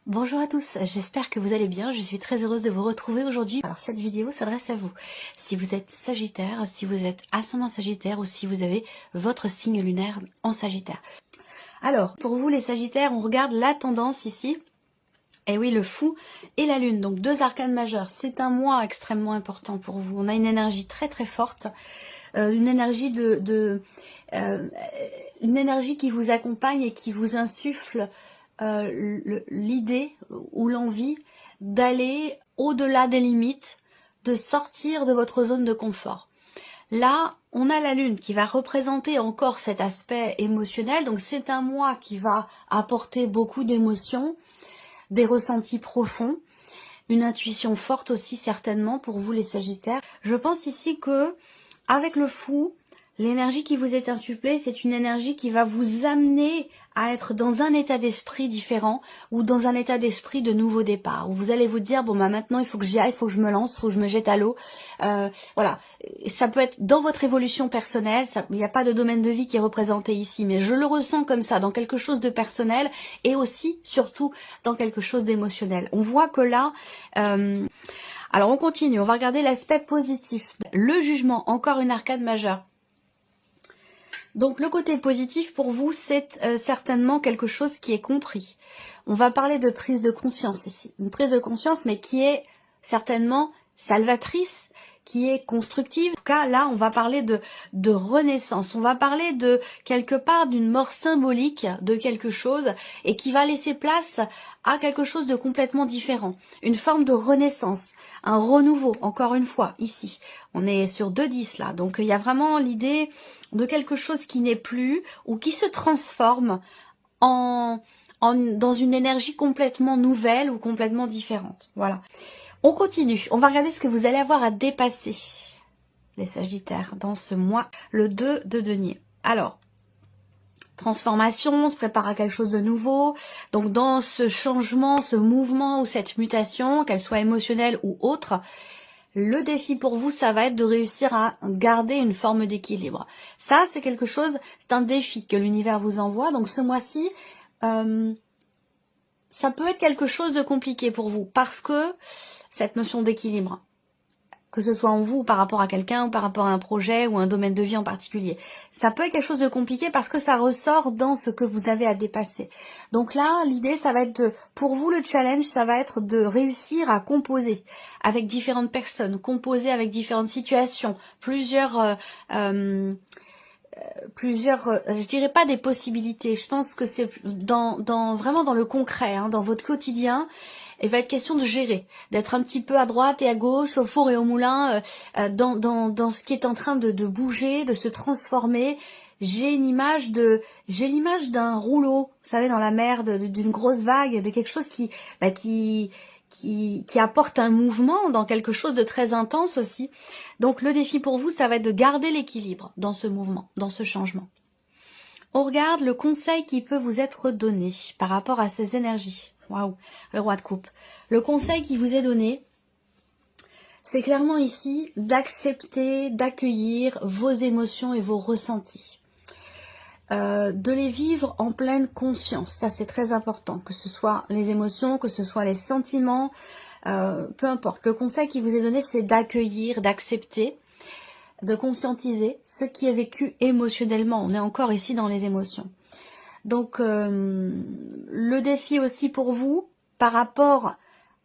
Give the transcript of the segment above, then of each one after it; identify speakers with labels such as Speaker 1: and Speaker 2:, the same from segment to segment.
Speaker 1: Bonjour à tous, j'espère que vous allez bien, je suis très heureuse de vous retrouver aujourd'hui. Alors cette vidéo s'adresse à vous. Si vous êtes Sagittaire, si vous êtes ascendant Sagittaire ou si vous avez votre signe lunaire en Sagittaire. Alors, pour vous les Sagittaires, on regarde la tendance ici. Et oui, le fou et la lune, donc deux arcanes majeurs. C'est un mois extrêmement important pour vous. On a une énergie très très forte, une énergie une énergie qui vous accompagne et qui vous insuffle l'idée ou l'envie d'aller au-delà des limites, de sortir de votre zone de confort. Là, on a la lune qui va représenter encore cet aspect émotionnel. Donc c'est un mois qui va apporter beaucoup d'émotions, des ressentis profonds, une intuition forte aussi certainement pour vous les Sagittaires. Je pense ici que avec le fou, l'énergie qui vous est insufflée, c'est une énergie qui va vous amener à être dans un état d'esprit différent ou dans un état d'esprit de nouveau départ, où vous allez vous dire, bon bah maintenant il faut que j'y aille, il faut que je me lance, il faut que je me jette à l'eau. Voilà, ça peut être dans votre évolution personnelle, il n'y a pas de domaine de vie qui est représenté ici, mais je le ressens comme ça, dans quelque chose de personnel et aussi, surtout, dans quelque chose d'émotionnel. On voit que là... alors on continue, on va regarder l'aspect positif. Le jugement, encore une arcade majeure. Donc le côté positif pour vous, c'est certainement quelque chose qui est compris. On va parler de prise de conscience ici. Une prise de conscience mais qui est certainement salvatrice, qui est constructive. En tout cas, là, on va parler de renaissance. On va parler de quelque part d'une mort symbolique de quelque chose et qui va laisser place à quelque chose de complètement différent. Une forme de renaissance, un renouveau, encore une fois, ici. On est sur 2-10 là, donc il y a vraiment l'idée de quelque chose qui n'est plus ou qui se transforme dans une énergie complètement nouvelle ou complètement différente. Voilà. On continue. On va regarder ce que vous allez avoir à dépasser, les Sagittaires, dans ce mois, le 2 de denier. Alors, transformation, on se prépare à quelque chose de nouveau. Donc, dans ce changement, ce mouvement ou cette mutation, qu'elle soit émotionnelle ou autre, le défi pour vous, ça va être de réussir à garder une forme d'équilibre. Ça, c'est quelque chose, c'est un défi que l'univers vous envoie. Donc, ce mois-ci, ça peut être quelque chose de compliqué pour vous parce que cette notion d'équilibre, que ce soit en vous ou par rapport à quelqu'un ou par rapport à un projet ou un domaine de vie en particulier, ça peut être quelque chose de compliqué parce que ça ressort dans ce que vous avez à dépasser. Donc là, l'idée, ça va être pour vous, le challenge, ça va être de réussir à composer avec différentes personnes, composer avec différentes situations, plusieurs, je dirais pas des possibilités, je pense que c'est vraiment dans le concret, hein, dans votre quotidien. Il va être question de gérer, d'être un petit peu à droite et à gauche, au four et au moulin, dans ce qui est en train de bouger, de se transformer. J'ai l'image d'un rouleau, vous savez, dans la mer, d'une grosse vague, de quelque chose qui apporte un mouvement dans quelque chose de très intense aussi. Donc le défi pour vous, ça va être de garder l'équilibre dans ce mouvement, dans ce changement. On regarde le conseil qui peut vous être donné par rapport à ces énergies. Waouh, le roi de coupe. Le conseil qui vous est donné, c'est clairement ici d'accepter, d'accueillir vos émotions et vos ressentis. De les vivre en pleine conscience. Ça, c'est très important. Que ce soit les émotions, que ce soit les sentiments, peu importe. Le conseil qui vous est donné, c'est d'accueillir, d'accepter, de conscientiser ce qui est vécu émotionnellement. On est encore ici dans les émotions. Donc, le défi aussi pour vous, par rapport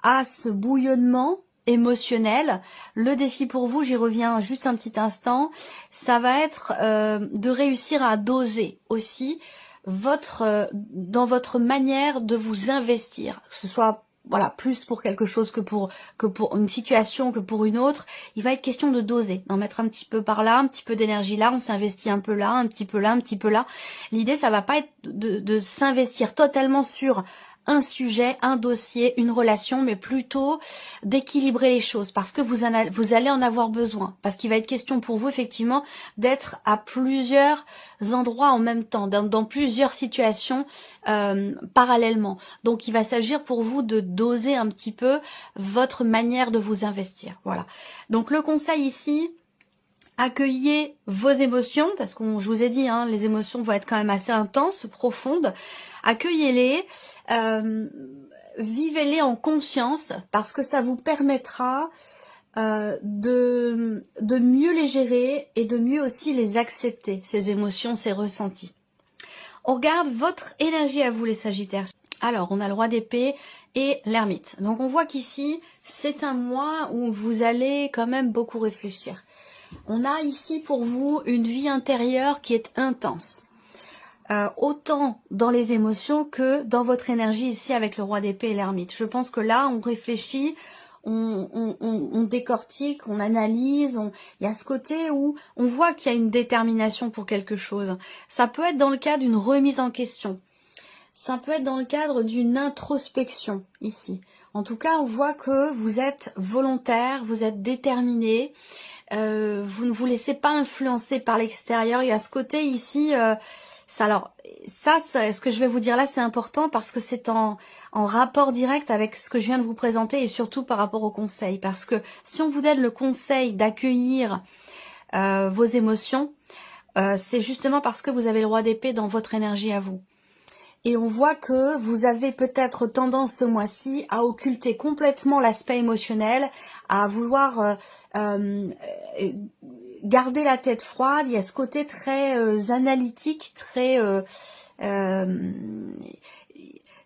Speaker 1: à ce bouillonnement émotionnel, le défi pour vous, j'y reviens juste un petit instant, ça va être de réussir à doser aussi dans votre manière de vous investir, que ce soit voilà, plus pour quelque chose que pour une situation, que pour une autre. Il va être question de doser, d'en mettre un petit peu par là, un petit peu d'énergie là, on s'investit un peu là, un petit peu là, un petit peu là. L'idée, ça va pas être de s'investir totalement sur un sujet, un dossier, une relation, mais plutôt d'équilibrer les choses parce que vous allez en avoir besoin. Parce qu'il va être question pour vous, effectivement, d'être à plusieurs endroits en même temps, dans plusieurs situations parallèlement. Donc, il va s'agir pour vous de doser un petit peu votre manière de vous investir. Voilà. Donc, le conseil ici, accueillez vos émotions, parce que je vous ai dit, hein, les émotions vont être quand même assez intenses, profondes. Accueillez-les. vivez-les en conscience parce que ça vous permettra de mieux les gérer et de mieux aussi les accepter, ces émotions, ces ressentis. On regarde votre énergie à vous les Sagittaires. Alors, on a le roi d'épée et l'ermite. Donc, on voit qu'ici, c'est un mois où vous allez quand même beaucoup réfléchir. On a ici pour vous une vie intérieure qui est intense. Autant dans les émotions que dans votre énergie ici avec le roi d'épée et l'ermite. Je pense que là, on réfléchit, on décortique, on analyse, il y a ce côté où on voit qu'il y a une détermination pour quelque chose. Ça peut être dans le cadre d'une remise en question. Ça peut être dans le cadre d'une introspection ici. En tout cas, on voit que vous êtes volontaire, vous êtes déterminé, vous ne vous laissez pas influencer par l'extérieur. Il y a ce côté ici... ce que je vais vous dire là, c'est important parce que c'est en rapport direct avec ce que je viens de vous présenter et surtout par rapport au conseil. Parce que si on vous donne le conseil d'accueillir vos émotions, c'est justement parce que vous avez le roi d'épée dans votre énergie à vous. Et on voit que vous avez peut-être tendance ce mois-ci à occulter complètement l'aspect émotionnel, à vouloir garder la tête froide. Il y a ce côté très analytique, très...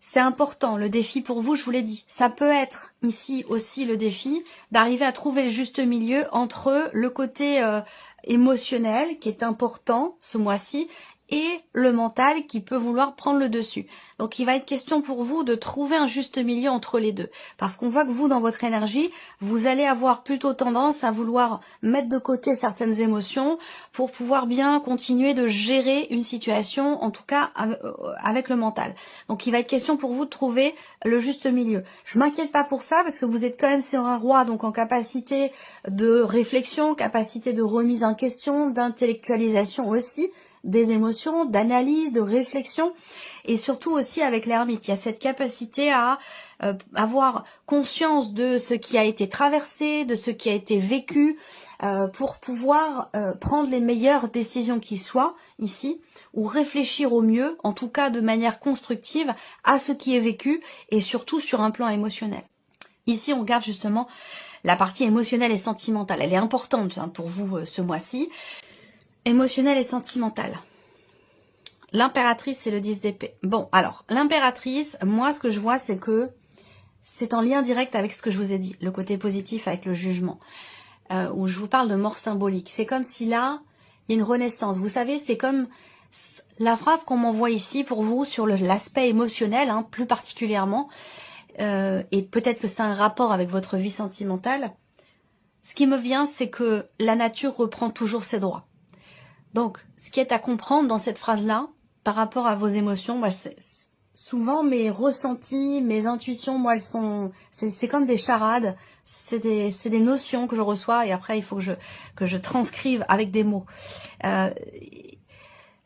Speaker 1: c'est important, le défi pour vous, je vous l'ai dit. Ça peut être ici aussi le défi d'arriver à trouver le juste milieu entre le côté émotionnel qui est important ce mois-ci et le mental qui peut vouloir prendre le dessus. Donc il va être question pour vous de trouver un juste milieu entre les deux. Parce qu'on voit que vous, dans votre énergie, vous allez avoir plutôt tendance à vouloir mettre de côté certaines émotions pour pouvoir bien continuer de gérer une situation, en tout cas avec le mental. Donc il va être question pour vous de trouver le juste milieu. Je m'inquiète pas pour ça parce que vous êtes quand même sur un roi, donc en capacité de réflexion, capacité de remise en question, d'intellectualisation aussi, des émotions, d'analyse, de réflexion, et surtout aussi avec l'ermite. Il y a cette capacité à avoir conscience de ce qui a été traversé, de ce qui a été vécu, pour pouvoir prendre les meilleures décisions qui soient ici, ou réfléchir au mieux, en tout cas de manière constructive, à ce qui est vécu, et surtout sur un plan émotionnel. Ici, on regarde justement la partie émotionnelle et sentimentale. Elle est importante pour vous ce mois-ci. Émotionnel et sentimental. L'impératrice, c'est le 10 d'épée. Bon, alors, l'impératrice, moi, ce que je vois, c'est que c'est en lien direct avec ce que je vous ai dit, le côté positif avec le jugement, où je vous parle de mort symbolique. C'est comme si là, il y a une renaissance. Vous savez, c'est comme la phrase qu'on m'envoie ici pour vous sur l'aspect émotionnel, hein, plus particulièrement, et peut-être que c'est un rapport avec votre vie sentimentale. Ce qui me vient, c'est que la nature reprend toujours ses droits. Donc, ce qui est à comprendre dans cette phrase-là, par rapport à vos émotions, moi, souvent mes ressentis, mes intuitions, moi, elles sont, c'est comme des charades, c'est des notions que je reçois et après il faut que je transcrive avec des mots. La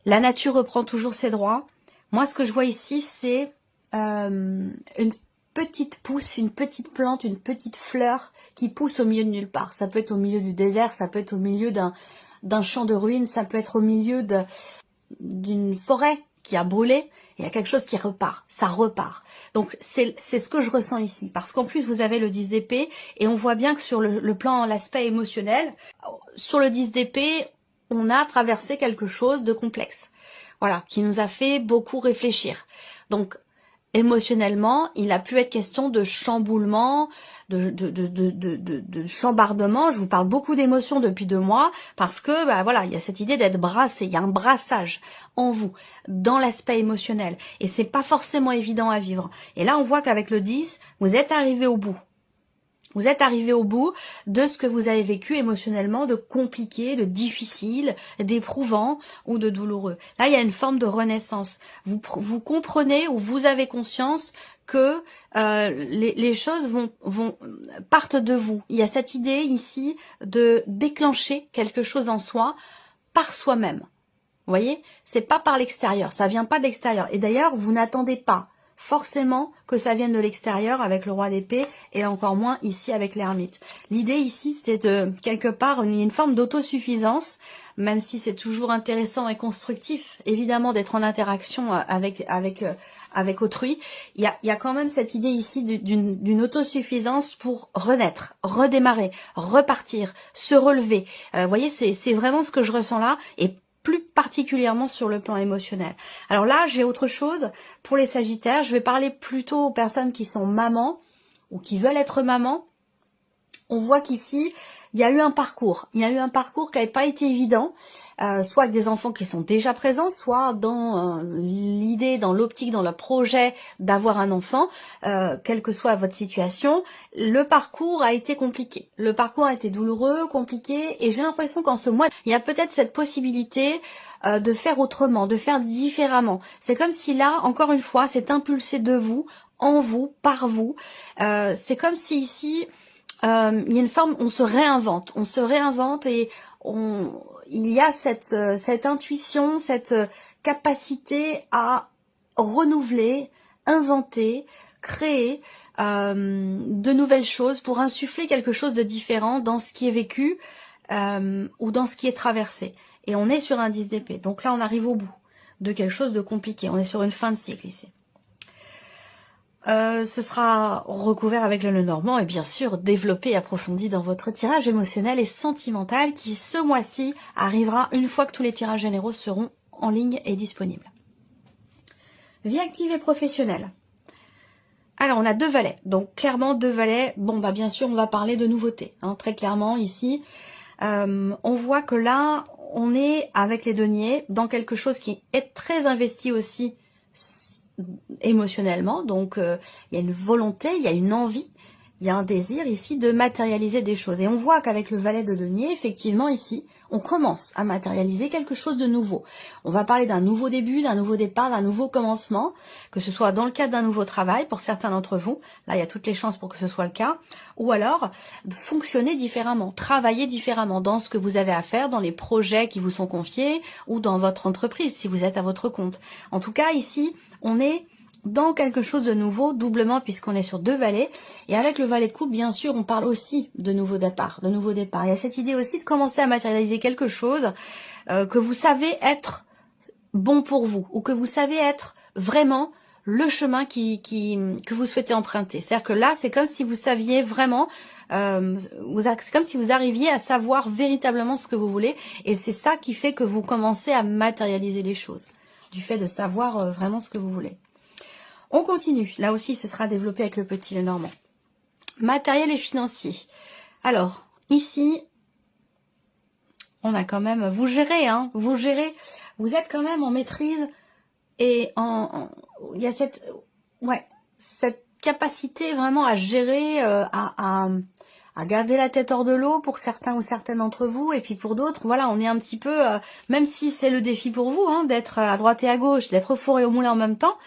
Speaker 1: nature reprend toujours ses droits. Moi, ce que je vois ici, c'est une petite pousse, une petite plante, une petite fleur qui pousse au milieu de nulle part. Ça peut être au milieu du désert, ça peut être au milieu d'un champ de ruines, ça peut être au milieu d'une forêt qui a brûlé, il y a quelque chose qui repart, ça repart. Donc c'est ce que je ressens ici, parce qu'en plus vous avez le 10 d'épée, et on voit bien que sur le plan, l'aspect émotionnel, sur le 10 d'épée, on a traversé quelque chose de complexe, voilà, qui nous a fait beaucoup réfléchir. Donc émotionnellement, il a pu être question de chamboulement, de chambardement. Je vous parle beaucoup d'émotions depuis 2 mois parce que bah voilà, il y a cette idée d'être brassé, il y a un brassage en vous dans l'aspect émotionnel et c'est pas forcément évident à vivre. Et là, on voit qu'avec le 10, vous êtes arrivé au bout. Vous êtes arrivé au bout de ce que vous avez vécu émotionnellement, de compliqué, de difficile, d'éprouvant ou de douloureux. Là, il y a une forme de renaissance. Vous comprenez ou vous avez conscience que les choses partent de vous. Il y a cette idée ici de déclencher quelque chose en soi par soi-même. Vous voyez, c'est pas par l'extérieur, ça vient pas de l'extérieur. Et d'ailleurs, vous n'attendez pas forcément que ça vienne de l'extérieur avec le roi d'épée et encore moins ici avec l'ermite. L'idée ici, c'est de, quelque part, une forme d'autosuffisance, même si c'est toujours intéressant et constructif, évidemment, d'être en interaction avec avec autrui. Il y a quand même cette idée ici d'une autosuffisance pour renaître, redémarrer, repartir, se relever. Vous voyez, c'est vraiment ce que je ressens là, et plus particulièrement sur le plan émotionnel. Alors là, j'ai autre chose pour les Sagittaires. Je vais parler plutôt aux personnes qui sont mamans ou qui veulent être mamans. On voit qu'ici, il y a eu un parcours. Il y a eu un parcours qui n'avait pas été évident, soit avec des enfants qui sont déjà présents, soit dans l'idée, dans l'optique, dans le projet d'avoir un enfant, quelle que soit votre situation. Le parcours a été compliqué. Le parcours a été douloureux, compliqué, et j'ai l'impression qu'en ce mois, il y a peut-être cette possibilité de faire autrement, de faire différemment. C'est comme si là, encore une fois, c'est impulsé de vous, en vous, par vous. C'est comme si ici... il y a une forme, on se réinvente et il y a cette intuition, cette capacité à renouveler, inventer, créer de nouvelles choses pour insuffler quelque chose de différent dans ce qui est vécu ou dans ce qui est traversé. Et on est sur un 10 d'épée. Donc là, on arrive au bout de quelque chose de compliqué. On est sur une fin de cycle ici. Ce sera recouvert avec le Lenormand et bien sûr développé et approfondi dans votre tirage émotionnel et sentimental qui ce mois-ci arrivera une fois que tous les tirages généraux seront en ligne et disponibles. Vie active et professionnelle. Alors on a 2 valets, donc clairement 2 valets. Bon bah bien sûr on va parler de nouveautés, hein, très clairement ici. On voit que là on est avec les deniers dans quelque chose qui est très investi aussi émotionnellement, donc il y a une volonté, il y a une envie, il y a un désir ici de matérialiser des choses. Et on voit qu'avec le valet de denier, effectivement ici, on commence à matérialiser quelque chose de nouveau. On va parler d'un nouveau début, d'un nouveau départ, d'un nouveau commencement, que ce soit dans le cadre d'un nouveau travail pour certains d'entre vous, là il y a toutes les chances pour que ce soit le cas, ou alors de fonctionner différemment, travailler différemment dans ce que vous avez à faire, dans les projets qui vous sont confiés, ou dans votre entreprise si vous êtes à votre compte. En tout cas ici, on est dans quelque chose de nouveau, doublement puisqu'on est sur 2 valets. Et avec le valet de coupe, bien sûr, on parle aussi de nouveau départ, de nouveau départ. Il y a cette idée aussi de commencer à matérialiser quelque chose que vous savez être bon pour vous, ou que vous savez être vraiment le chemin que vous souhaitez emprunter. C'est-à-dire que là, c'est comme si vous saviez vraiment, c'est comme si vous arriviez à savoir véritablement ce que vous voulez. Et c'est ça qui fait que vous commencez à matérialiser les choses, du fait de savoir vraiment ce que vous voulez. On continue. Là aussi, ce sera développé avec le petit Lenormand. Matériel et financier. Alors, ici, on a quand même... Vous gérez, hein. Vous gérez. Vous êtes quand même en maîtrise. Et il y a cette capacité vraiment à gérer, à garder la tête hors de l'eau pour certains ou certaines d'entre vous. Et puis pour d'autres, voilà, on est un petit peu... même si c'est le défi pour vous, hein, d'être à droite et à gauche, d'être au four et au moulin en même temps...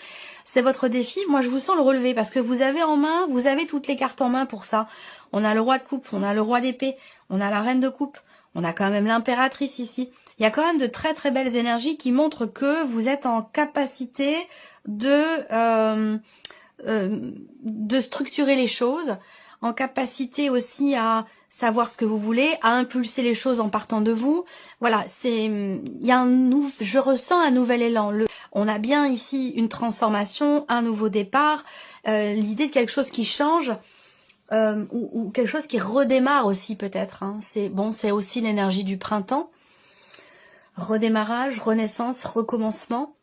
Speaker 1: C'est votre défi. Moi, je vous sens le relever parce que vous avez en main, vous avez toutes les cartes en main pour ça. On a le roi de coupe, on a le roi d'épée, on a la reine de coupe, on a quand même l'impératrice ici. Il y a quand même de très très belles énergies qui montrent que vous êtes en capacité de structurer les choses, en capacité aussi à savoir ce que vous voulez, à impulser les choses en partant de vous. Voilà, je ressens un nouvel élan. On a bien ici une transformation, un nouveau départ, l'idée de quelque chose qui change ou quelque chose qui redémarre aussi peut-être. Hein. C'est aussi l'énergie du printemps. Redémarrage, renaissance, recommencement.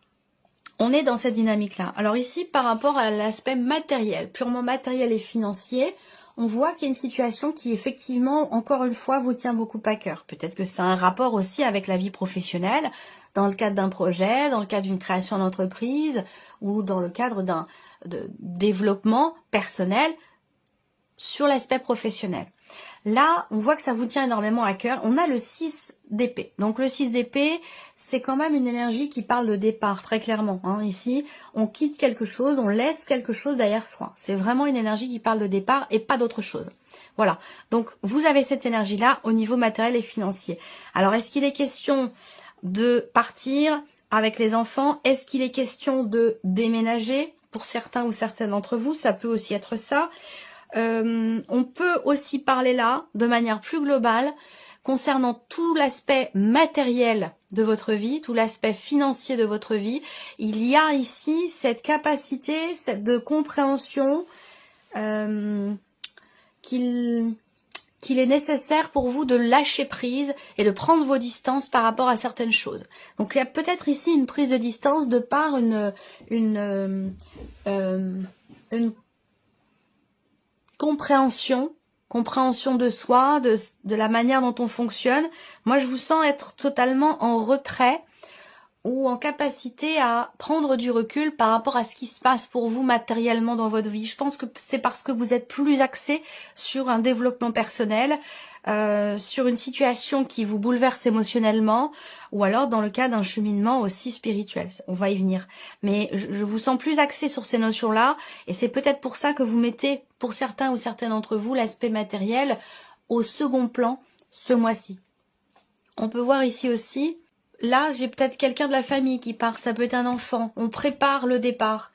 Speaker 1: On est dans cette dynamique-là. Alors ici, par rapport à l'aspect matériel, purement matériel et financier, on voit qu'il y a une situation qui effectivement, encore une fois, vous tient beaucoup à cœur. Peut-être que c'est un rapport aussi avec la vie professionnelle, dans le cadre d'un projet, dans le cadre d'une création d'entreprise ou dans le cadre d'un développement personnel sur l'aspect professionnel. Là, on voit que ça vous tient énormément à cœur. On a le 6 d'épée. Donc le 6 d'épée, c'est quand même une énergie qui parle de départ, très clairement. Hein. Ici, on quitte quelque chose, on laisse quelque chose derrière soi. C'est vraiment une énergie qui parle de départ et pas d'autre chose. Voilà. Donc vous avez cette énergie-là au niveau matériel et financier. Alors, est-ce qu'il est question de partir avec les enfants? Est-ce qu'il est question de déménager? Pour certains ou certaines d'entre vous, ça peut aussi être ça. On peut aussi parler là, de manière plus globale, concernant tout l'aspect matériel de votre vie, tout l'aspect financier de votre vie. Il y a ici cette capacité de compréhension qu'il est nécessaire pour vous de lâcher prise et de prendre vos distances par rapport à certaines choses. Donc il y a peut-être ici une prise de distance de par une compréhension de soi, de la manière dont on fonctionne. Moi, je vous sens être totalement en retrait ou en capacité à prendre du recul par rapport à ce qui se passe pour vous matériellement dans votre vie. Je pense que c'est parce que vous êtes plus axé sur un développement personnel, sur une situation qui vous bouleverse émotionnellement, ou alors dans le cas d'un cheminement aussi spirituel. On va y venir. Mais je vous sens plus axé sur ces notions-là, et c'est peut-être pour ça que vous mettez, pour certains ou certaines d'entre vous, l'aspect matériel au second plan ce mois-ci. On peut voir ici aussi, là j'ai peut-être quelqu'un de la famille qui part, ça peut être un enfant. On prépare le départ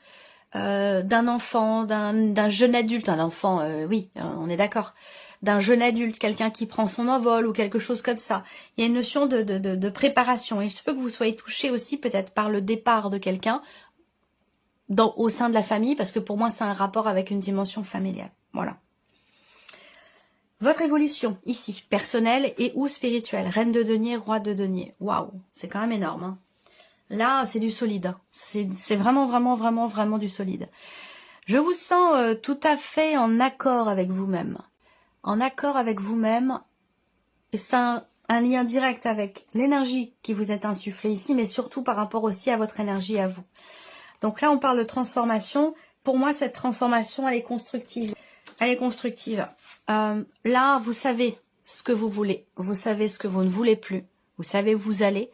Speaker 1: d'un enfant, d'un jeune adulte, un enfant, oui, on est d'accord, d'un jeune adulte, quelqu'un qui prend son envol ou quelque chose comme ça. Il y a une notion de préparation. Il se peut que vous soyez touché aussi peut-être par le départ de quelqu'un au sein de la famille, parce que pour moi c'est un rapport avec une dimension familiale. Voilà. Votre évolution, ici, personnelle et ou spirituelle. Reine de denier, roi de denier. Waouh, c'est quand même énorme. Hein. Là, c'est du solide. C'est vraiment, vraiment, vraiment, vraiment du solide. Je vous sens tout à fait en accord avec vous-même. En accord avec vous-même. Et c'est un lien direct avec l'énergie qui vous est insufflée ici, mais surtout par rapport aussi à votre énergie à vous. Donc là, on parle de transformation. Pour moi, cette transformation, elle est constructive. Elle est constructive. Là, vous savez ce que vous voulez. Vous savez ce que vous ne voulez plus. Vous savez où vous allez.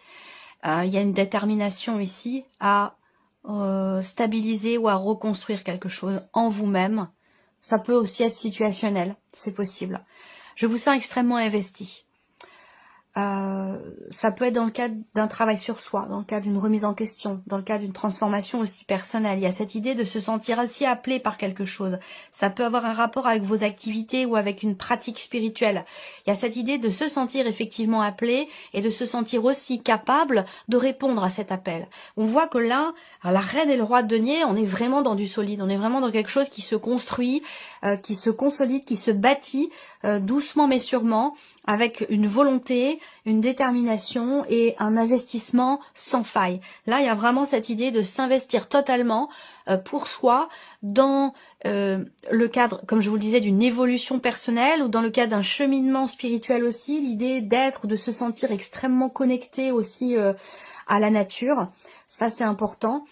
Speaker 1: Il y a une détermination ici à stabiliser ou à reconstruire quelque chose en vous-même. Ça peut aussi être situationnel. C'est possible. Je vous sens extrêmement investi. Ça peut être dans le cadre d'un travail sur soi, dans le cadre d'une remise en question, dans le cadre d'une transformation aussi personnelle. Il y a cette idée de se sentir aussi appelé par quelque chose. Ça peut avoir un rapport avec vos activités ou avec une pratique spirituelle. Il y a cette idée de se sentir effectivement appelé et de se sentir aussi capable de répondre à cet appel. On voit que là, la reine et le roi de denier, on est vraiment dans du solide. On est vraiment dans quelque chose qui se construit, qui se consolide, qui se bâtit doucement mais sûrement, avec une volonté, une détermination et un investissement sans faille. Là, il y a vraiment cette idée de s'investir totalement pour soi dans le cadre, comme je vous le disais, d'une évolution personnelle ou dans le cadre d'un cheminement spirituel aussi, l'idée d'être, de se sentir extrêmement connecté aussi à la nature. Ça, c'est important.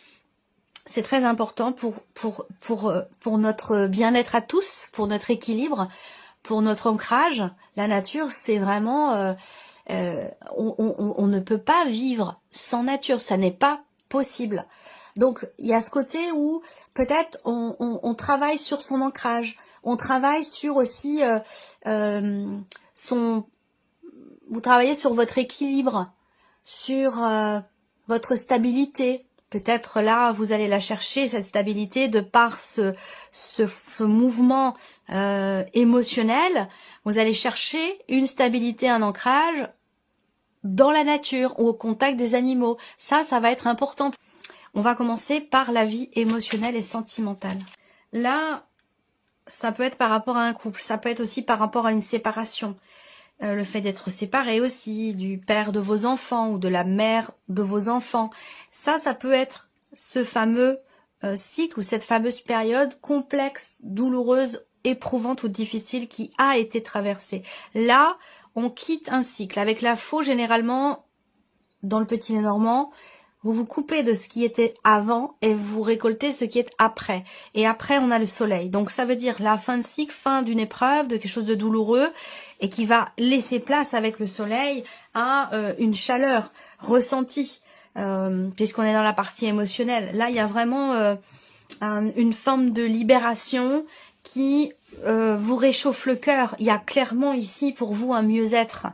Speaker 1: C'est très important pour notre bien-être à tous, pour notre équilibre, pour notre ancrage. La nature, c'est vraiment... on ne peut pas vivre sans nature, ça n'est pas possible. Donc, il y a ce côté où peut-être on travaille sur son ancrage, on travaille sur aussi vous travaillez sur votre équilibre, sur votre stabilité. Peut-être là, vous allez la chercher, cette stabilité, de par ce mouvement émotionnel. Vous allez chercher une stabilité, un ancrage dans la nature ou au contact des animaux. Ça va être important. On va commencer par la vie émotionnelle et sentimentale. Là, ça peut être par rapport à un couple, ça peut être aussi par rapport à une séparation. Le fait d'être séparé aussi, du père de vos enfants ou de la mère de vos enfants. Ça peut être ce fameux cycle ou cette fameuse période complexe, douloureuse, éprouvante ou difficile qui a été traversée. Là, on quitte un cycle. Avec la faux, généralement, dans le Petit Lénormand, vous vous coupez de ce qui était avant et vous récoltez ce qui est après. Et après, on a le soleil. Donc, ça veut dire la fin de cycle, fin d'une épreuve, de quelque chose de douloureux et qui va laisser place avec le soleil à une chaleur ressentie, puisqu'on est dans la partie émotionnelle. Là, il y a vraiment une forme de libération qui vous réchauffe le cœur. Il y a clairement ici pour vous un mieux-être.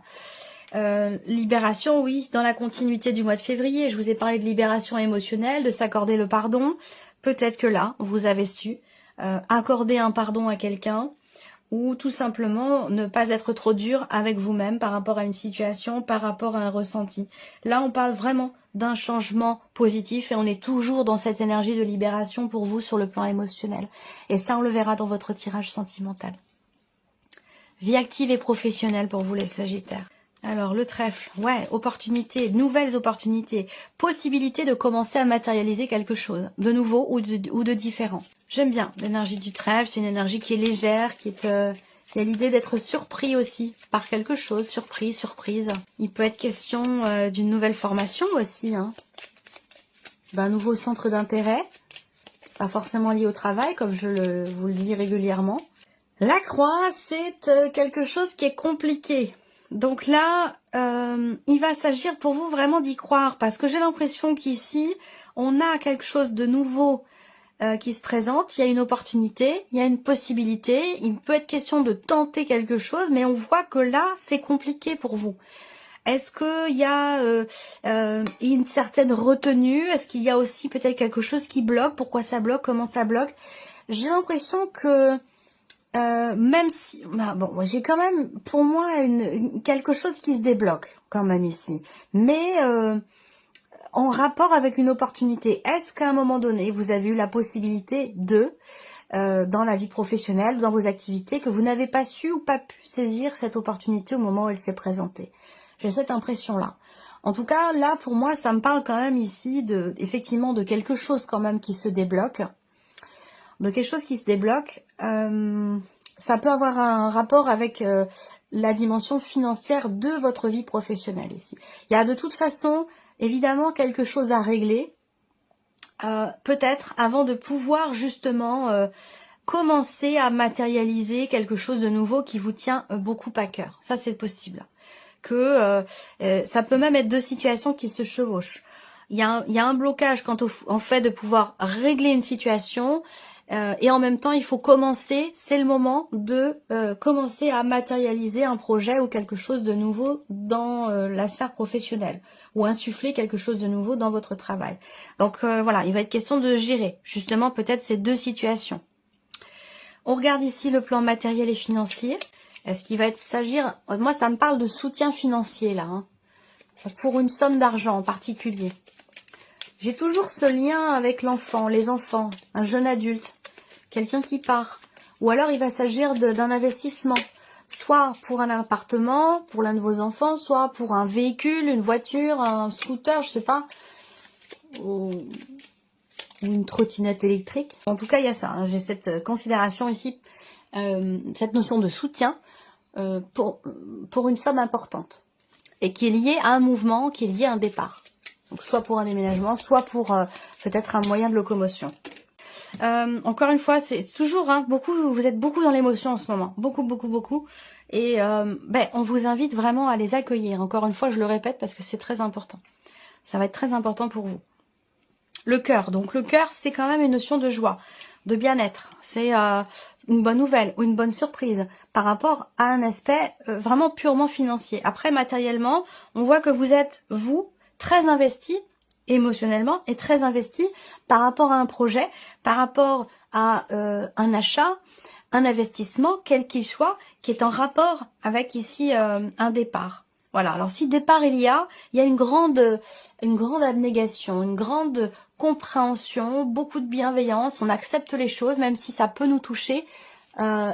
Speaker 1: Libération, oui, dans la continuité du mois de février. Je vous ai parlé de libération émotionnelle, de s'accorder le pardon. Peut-être que là, vous avez su accorder un pardon à quelqu'un ou tout simplement ne pas être trop dur avec vous-même par rapport à une situation, par rapport à un ressenti. Là, on parle vraiment d'un changement positif et on est toujours dans cette énergie de libération pour vous sur le plan émotionnel. Et ça, on le verra dans votre tirage sentimental. Vie active et professionnelle pour vous les Sagittaires. Alors, le trèfle, ouais, opportunités, nouvelles opportunités, possibilité de commencer à matérialiser quelque chose, de nouveau ou de différent. J'aime bien l'énergie du trèfle, c'est une énergie qui est légère, qui a l'idée d'être surpris aussi par quelque chose, surprise. Il peut être question d'une nouvelle formation aussi, hein, d'un nouveau centre d'intérêt, pas forcément lié au travail, comme vous le dis régulièrement. La croix, c'est quelque chose qui est compliqué. Donc là, il va s'agir pour vous vraiment d'y croire, parce que j'ai l'impression qu'ici, on a quelque chose de nouveau qui se présente, il y a une opportunité, il y a une possibilité, il peut être question de tenter quelque chose, mais on voit que là, c'est compliqué pour vous. Est-ce qu'il y a une certaine retenue? Est-ce qu'il y a aussi peut-être quelque chose qui bloque? Pourquoi ça bloque? Comment ça bloque? J'ai l'impression que même si, bon, j'ai quand même pour moi quelque chose qui se débloque quand même ici, mais en rapport avec une opportunité. Est-ce qu'à un moment donné, vous avez eu la possibilité dans la vie professionnelle, dans vos activités, que vous n'avez pas su ou pas pu saisir cette opportunité au moment où elle s'est présentée? J'ai cette impression-là. En tout cas, là, pour moi, ça me parle quand même ici effectivement de quelque chose quand même qui se débloque. De quelque chose qui se débloque. Ça peut avoir un rapport avec la dimension financière de votre vie professionnelle ici. Il y a de toute façon, évidemment, quelque chose à régler, peut-être avant de pouvoir justement commencer à matérialiser quelque chose de nouveau qui vous tient beaucoup à cœur. Ça, c'est possible. Ça peut même être deux situations qui se chevauchent. Il y a un blocage quant au fait de pouvoir régler une situation et en même temps, il faut commencer, c'est le moment de commencer à matérialiser un projet ou quelque chose de nouveau dans la sphère professionnelle ou insuffler quelque chose de nouveau dans votre travail. Donc voilà, il va être question de gérer justement peut-être ces deux situations. On regarde ici le plan matériel et financier. Est-ce qu'il va s'agir... Moi, ça me parle de soutien financier, là, hein, pour une somme d'argent en particulier. J'ai toujours ce lien avec l'enfant, les enfants, un jeune adulte, quelqu'un qui part. Ou alors, il va s'agir d'un investissement, soit pour un appartement, pour l'un de vos enfants, soit pour un véhicule, une voiture, un scooter, je sais pas, ou une trottinette électrique. En tout cas, il y a ça, hein. J'ai cette considération ici, cette notion de soutien, pour une somme importante et qui est liée à un mouvement, qui est lié à un départ. Donc soit pour un déménagement, soit pour peut-être un moyen de locomotion. Encore une fois, c'est toujours vous êtes beaucoup dans l'émotion en ce moment, beaucoup. Et on vous invite vraiment à les accueillir. Encore une fois, je le répète parce que c'est très important. Ça va être très important pour vous. Le cœur. Donc le cœur, c'est quand même une notion de joie, de bien-être. C'est une bonne nouvelle ou une bonne surprise par rapport à un aspect vraiment purement financier. Après, matériellement, on voit que vous êtes, vous, très investi émotionnellement et très investi par rapport à un projet, par rapport à un achat, un investissement, quel qu'il soit, qui est en rapport avec ici un départ. Voilà, alors si départ il y a une grande abnégation, une grande compréhension, beaucoup de bienveillance, on accepte les choses, même si ça peut nous toucher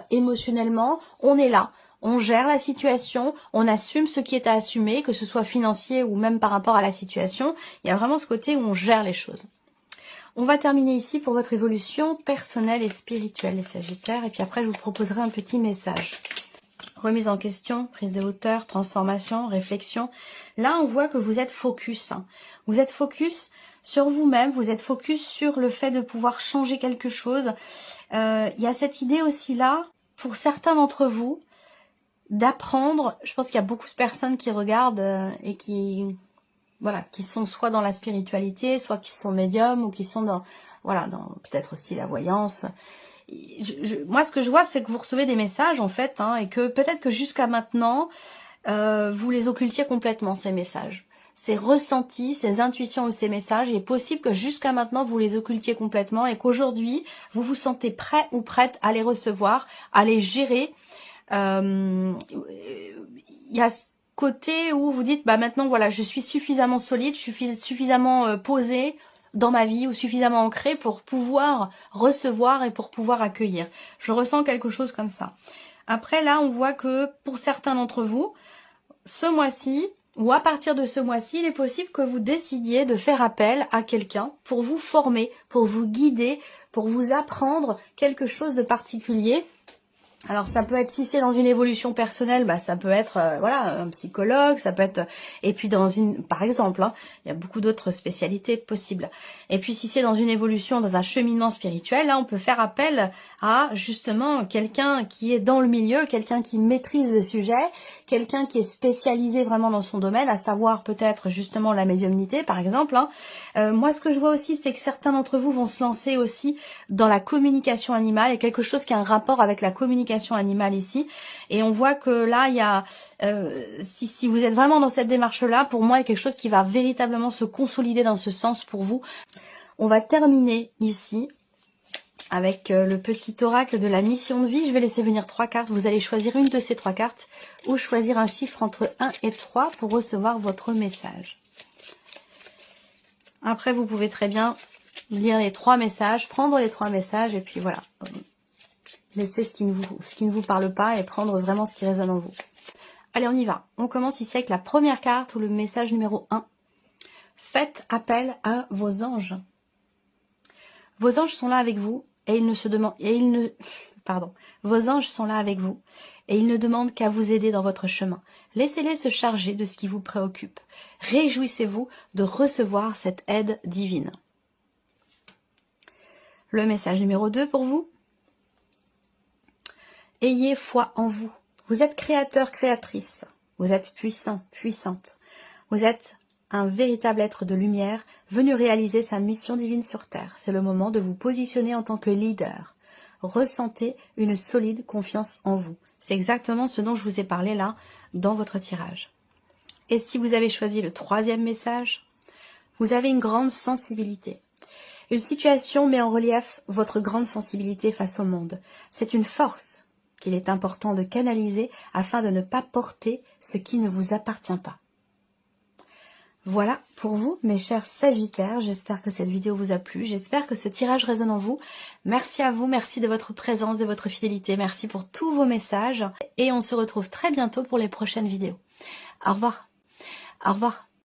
Speaker 1: émotionnellement, on est là, on gère la situation, on assume ce qui est à assumer, que ce soit financier ou même par rapport à la situation, il y a vraiment ce côté où on gère les choses. On va terminer ici pour votre évolution personnelle et spirituelle, les Sagittaires, et puis après je vous proposerai un petit message. Remise en question, prise de hauteur, transformation, réflexion. Là, on voit que vous êtes focus. Vous êtes focus sur vous-même, vous êtes focus sur le fait de pouvoir changer quelque chose. Il y a cette idée aussi là, pour certains d'entre vous, d'apprendre. Je pense qu'il y a beaucoup de personnes qui regardent et qui sont soit dans la spiritualité, soit qui sont médiums ou qui sont dans peut-être aussi la voyance. Moi, ce que je vois, c'est que vous recevez des messages, en fait, et que peut-être que jusqu'à maintenant, vous les occultiez complètement, ces messages. ces ressentis, ces intuitions ou ces messages. Il est possible que jusqu'à maintenant, vous les occultiez complètement et qu'aujourd'hui, vous vous sentez prêt ou prête à les recevoir, à les gérer. Il y a ce côté où vous dites, bah maintenant, voilà, je suis suffisamment solide, je suis suffisamment posée dans ma vie ou suffisamment ancrée pour pouvoir recevoir et pour pouvoir accueillir. Je ressens quelque chose comme ça. Après, là, on voit que pour certains d'entre vous, ce mois-ci, ou à partir de ce mois-ci, il est possible que vous décidiez de faire appel à quelqu'un pour vous former, pour vous guider, pour vous apprendre quelque chose de particulier. Alors ça peut être, si c'est dans une évolution personnelle, bah ça peut être voilà, un psychologue, ça peut être, et puis dans une, par exemple, hein, il y a beaucoup d'autres spécialités possibles. Et puis si c'est dans une évolution, dans un cheminement spirituel, là on peut faire appel à justement quelqu'un qui est dans le milieu, quelqu'un qui maîtrise le sujet, quelqu'un qui est spécialisé vraiment dans son domaine, à savoir peut-être justement la médiumnité par exemple. Hein. Moi ce que je vois aussi, c'est que certains d'entre vous vont se lancer aussi dans la communication animale, et quelque chose qui a un rapport avec la communication animale ici, et on voit que là il y a si vous êtes vraiment dans cette démarche là, pour moi il y a quelque chose qui va véritablement se consolider dans ce sens pour vous. On va terminer ici avec le petit oracle de la mission de vie. Je vais laisser venir 3 cartes, vous allez choisir une de ces 3 cartes ou choisir un chiffre entre 1 et 3 pour recevoir votre message. Après vous pouvez très bien lire les 3 messages, prendre les 3 messages et puis voilà. Laissez ce qui ne vous parle pas et prendre vraiment ce qui résonne en vous. Allez, on y va. On commence ici avec la première carte ou le message numéro 1. Faites appel à vos anges. Vos anges sont là avec vous et ils ne se demandent Vos anges sont là avec vous et ils ne demandent qu'à vous aider dans votre chemin. Laissez-les se charger de ce qui vous préoccupe. Réjouissez-vous de recevoir cette aide divine. Le message numéro 2 pour vous. Ayez foi en vous. Vous êtes créateur, créatrice. Vous êtes puissant, puissante. Vous êtes un véritable être de lumière venu réaliser sa mission divine sur Terre. C'est le moment de vous positionner en tant que leader. Ressentez une solide confiance en vous. C'est exactement ce dont je vous ai parlé là dans votre tirage. Et si vous avez choisi le 3e message, vous avez une grande sensibilité. Une situation met en relief votre grande sensibilité face au monde. C'est une force qu'il est important de canaliser afin de ne pas porter ce qui ne vous appartient pas. Voilà pour vous, mes chers Sagittaires. J'espère que cette vidéo vous a plu. J'espère que ce tirage résonne en vous. Merci à vous, merci de votre présence, de votre fidélité. Merci pour tous vos messages. Et on se retrouve très bientôt pour les prochaines vidéos. Au revoir. Au revoir.